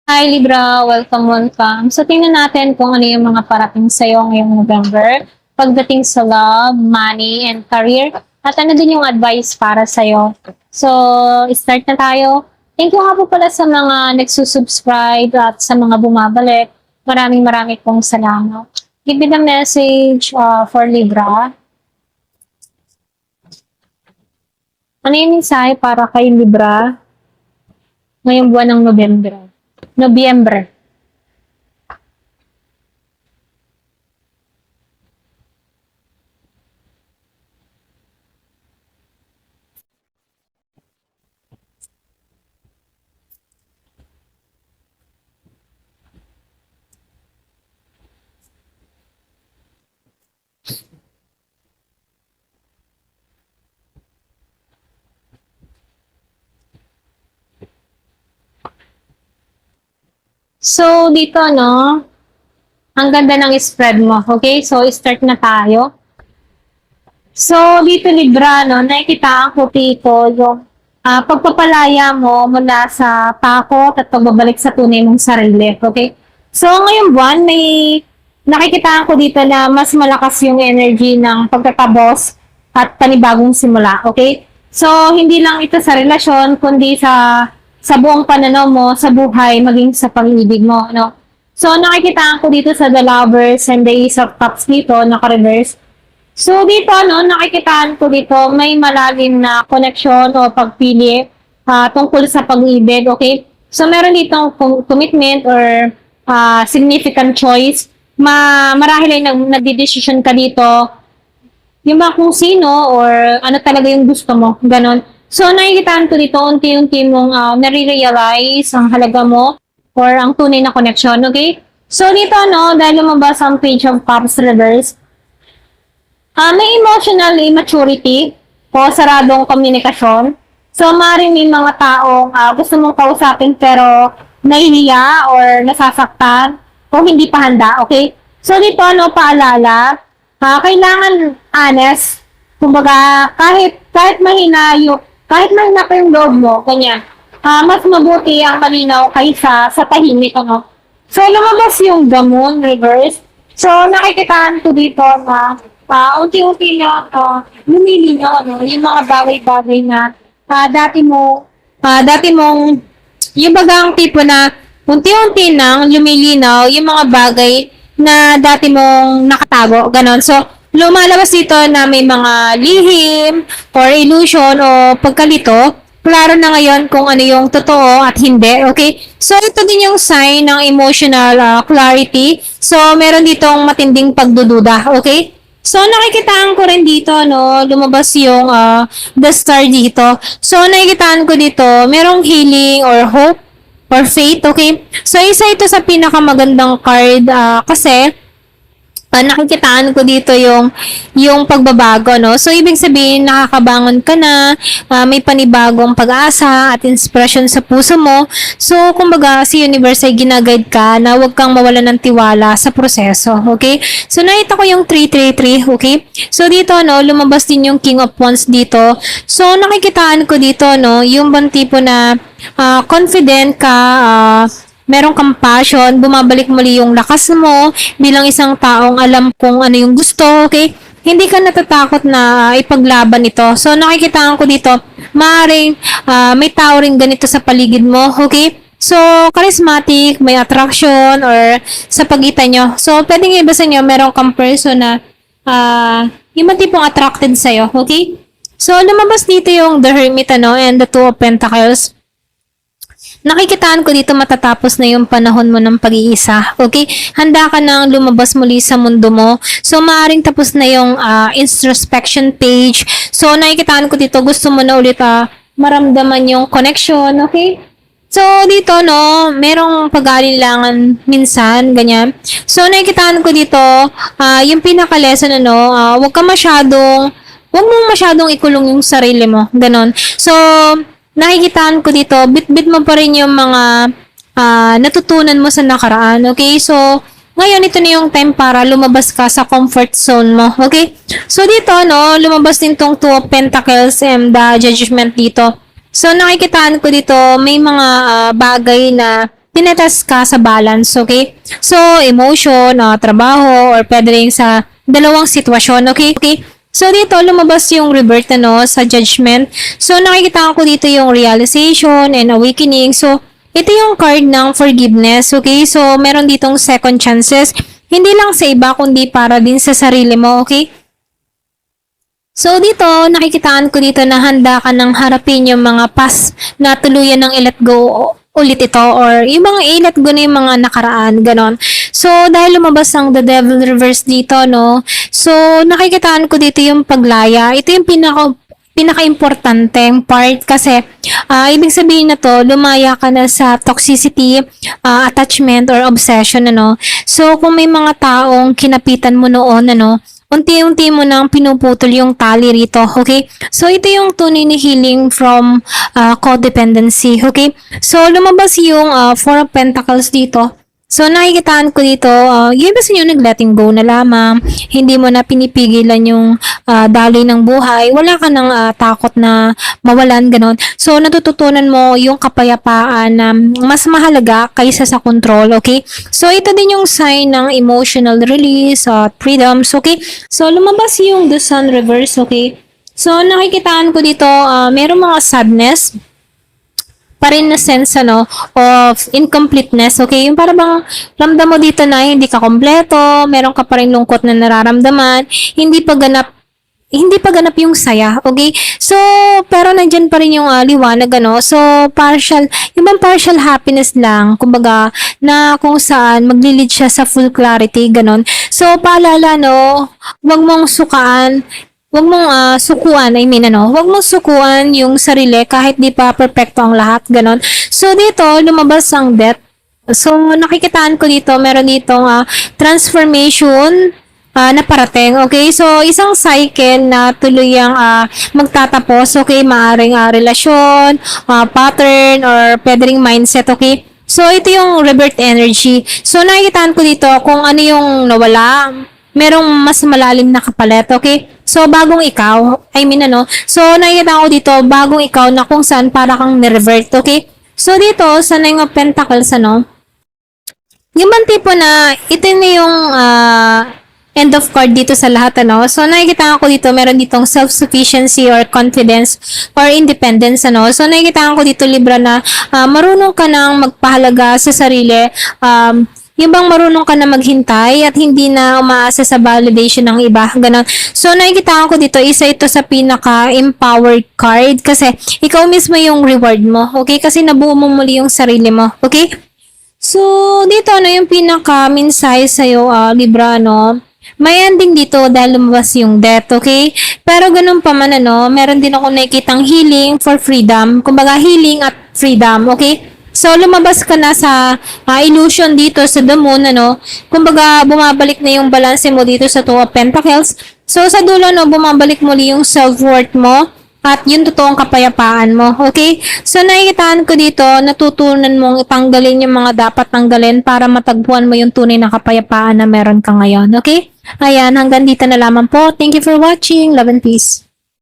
Hi Libra, welcome. So tingnan natin kung ano yung mga parating sa'yo ngayong November pagdating sa love, money, and career. At ano din yung advice para sa'yo. So, start na tayo. Thank you nga po pala sa mga nagsusubscribe at sa mga bumabalik. Maraming pong salamat. Give me the message for Libra. Ano yung mensahe para kay Libra ngayong buwan ng Nobyembre. So, dito, no, ang ganda ng spread mo. Okay? So, start na tayo. So, dito, Libra, no, nakikitaan ko dito yung pagpapalaya mo mula sa takot at pagbabalik sa tunay mong sarili. Okay? So, ngayong buwan, may nakikitaan ko dito na mas malakas yung energy ng pagtatabos at panibagong simula. Okay? So, hindi lang ito sa relasyon, kundi sa buong pananaw mo, sa buhay, maging sa pag-ibig mo, no? So, nakikitaan ko dito sa The Lovers and the Ace of Cups dito, naka-reverse. So, dito, no, nakikitaan ko dito, may malalim na connection o pagpili tungkol sa pag-ibig, okay? So, meron dito commitment or significant choice. Marahil ay nagdidesisyon ka dito, yung ba kung sino or ano talaga yung gusto mo, ganon. So, nakikitaan ko dito, unti-unti mong nare-realize ang halaga mo or ang tunay na connection, okay? So, dito, no, dahil lumabas ang Page of Cups reverse, may emotional immaturity o saradong komunikasyon. So, maaaring may mga taong gusto mong kausapin pero nahihiya or nasasaktan o hindi pa handa, okay? So, dito, no, paalala, kailangan honest. Kumbaga, kahit mahina pa yung loob mo, ganyan. Mas mabuti ang malinaw kaysa sa tahimik, ano. So, lumabas yung The Moon reverse. So, nakikitaan ko dito na unti-unti na lumilinaw, ano, yung mga bagay-bagay na dati mong, yung bagang tipo na unti-unti nang lumilinaw yung mga bagay na dati mong nakatago, ganon. So, lumalabas dito na may mga lihim or illusion o pagkalito. Klaro na ngayon kung ano yung totoo at hindi, okay? So, ito din yung sign ng emotional clarity. So, meron ditong matinding pagdududa, okay? So, nakikitaan ko rin dito, no, lumabas yung the star dito. So, nakikitaan ko dito, merong healing or hope or faith, okay? So, isa ito sa pinakamagandang card kasi nakikitaan ko dito yung pagbabago, no? So, ibig sabihin, nakakabangon ka na, may panibagong pag-asa at inspirasyon sa puso mo. So, kumbaga, si Universe ay ginaguide ka na huwag kang mawala ng tiwala sa proseso, okay? So, nakita ko yung 333, okay? So, dito, no, lumabas din yung King of Wands dito. So, nakikitaan ko dito, no, yung bang tipo na confident ka, merong compassion, bumabalik muli yung lakas mo bilang isang taong alam kung ano yung gusto, okay? Hindi ka natatakot na ipaglaban ito. So, nakikitaan ko dito, maaaring may tao rin ganito sa paligid mo, okay? So, charismatic, may attraction, or sa pagitan nyo. So, pwedeng iba sa inyo, merong kang person na yung tipong attracted sa'yo, okay? So, lumabas dito yung The Hermit, ano, and the Two of Pentacles. Nakikitaan ko dito matatapos na yung panahon mo ng pag-iisa. Okay? Handa ka nang lumabas muli sa mundo mo. So, maaaring tapos na yung introspection page. So, nakikitaan ko dito, gusto mo na ulit maramdaman yung connection. Okay? So, dito, no, merong pag-alinlangan minsan, ganyan. So, nakikitaan ko dito, yung pinaka-lesson, ano, huwag mong masyadong ikulong yung sarili mo. Ganon. So, nakikitaan ko dito, bit-bit mo pa rin yung mga natutunan mo sa nakaraan, okay? So, ngayon ito na yung time para lumabas ka sa comfort zone mo, okay? So, dito, no, lumabas din tong Two of Pentacles and the Judgment dito. So, nakikitaan ko dito, may mga bagay na tinetest ka sa balance, okay? So, emotion, trabaho, or pwede rin sa dalawang sitwasyon, okay? Okay? So, dito, lumabas yung rebirth, sa judgment. So, nakikita ko dito yung realization and awakening. So, ito yung card ng forgiveness, okay? So, meron ditong second chances. Hindi lang sa iba, kundi para din sa sarili mo, okay? So, dito, nakikitaan ko dito na handa ka nang harapin yung mga past na tuluyan ng i-let go ulit ito or yung mga i-let go na yung mga nakaraan, ganon. So, dahil lumabas ang The Devil Reverse dito, no? So, nakikitaan ko dito yung paglaya. Ito yung pinaka-importanteng part kasi ibig sabihin na to, lumaya ka na sa toxicity, attachment, or obsession, ano. So, kung may mga taong kinapitan mo noon, ano, unti-unti mo nang pinuputol yung tali rito, okay? So, ito yung tunay na healing from codependency, okay? So, lumabas yung Four of Pentacles dito. So, nakikitaan ko dito, yung iba sa inyo nag-letting go na lamang, hindi mo na pinipigilan yung daloy ng buhay, wala ka ng takot na mawalan, ganon. So, natututunan mo yung kapayapaan na mas mahalaga kaysa sa control, okay? So, ito din yung sign ng emotional release, freedoms, okay? So, lumabas yung The Sun Reverse, okay? So, nakikitaan ko dito, merong mga sadness, pa rin na sense of incompleteness, okay? Yung para bang ramdam mo dito na hindi ka kompleto, meron ka pa rin lungkot na nararamdaman, hindi pa ganap yung saya, okay? So, pero nandyan pa rin yung liwanag, So, yung bang partial happiness lang, kumbaga, na kung saan maglilid siya sa full clarity, ganon. So, paalala, wag mong sukuan, wag mong sukuan yung sarili kahit di pa perfecto ang lahat, ganon. So, dito, lumabas ang death. So, nakikitaan ko dito, meron ditong transformation na parating, okay? So, isang cycle na tuluyang magtatapos, okay? Maaring relasyon, pattern, or pwede ring mindset, okay? So, ito yung rebirth energy. So, nakikitaan ko dito kung ano yung nawala, merong mas malalim na kapalit, okay? So, bagong ikaw, so, nakikita ko dito, bagong ikaw na kung saan para kang nirevert, okay? So, dito, sa Nine of Pentacles, yung bang tipo na, ito na yung end of card dito sa lahat, So, nakikita ko dito, meron ditong self-sufficiency or confidence or independence, So, nakikita ko dito, Libra, na marunong ka nang magpahalaga sa sarili, yung bang marunong ka na maghintay at hindi na umaasa sa validation ng iba, ganon. So, nakikita ko dito, isa ito sa pinaka-empowered card kasi ikaw mismo yung reward mo, okay? Kasi nabuo mo muli yung sarili mo, okay? So, dito, yung pinaka-mensahe sa'yo, Libra, may ending dito dahil lumabas yung death, okay? Pero ganun pa man, meron din ako nakikitang healing for freedom. Kumbaga, healing at freedom, okay? So, lumabas ka na sa illusion dito sa the moon, Kumbaga, bumabalik na yung balance mo dito sa Two of Pentacles. So, sa dulo, bumabalik muli yung self-worth mo at yung totoong kapayapaan mo, okay? So, nakikitaan ko dito, natutunan mong tanggalin yung mga dapat tanggalin para matagpuan mo yung tunay na kapayapaan na meron ka ngayon, okay? Ayan, hanggang dito na lamang po. Thank you for watching. Love and peace.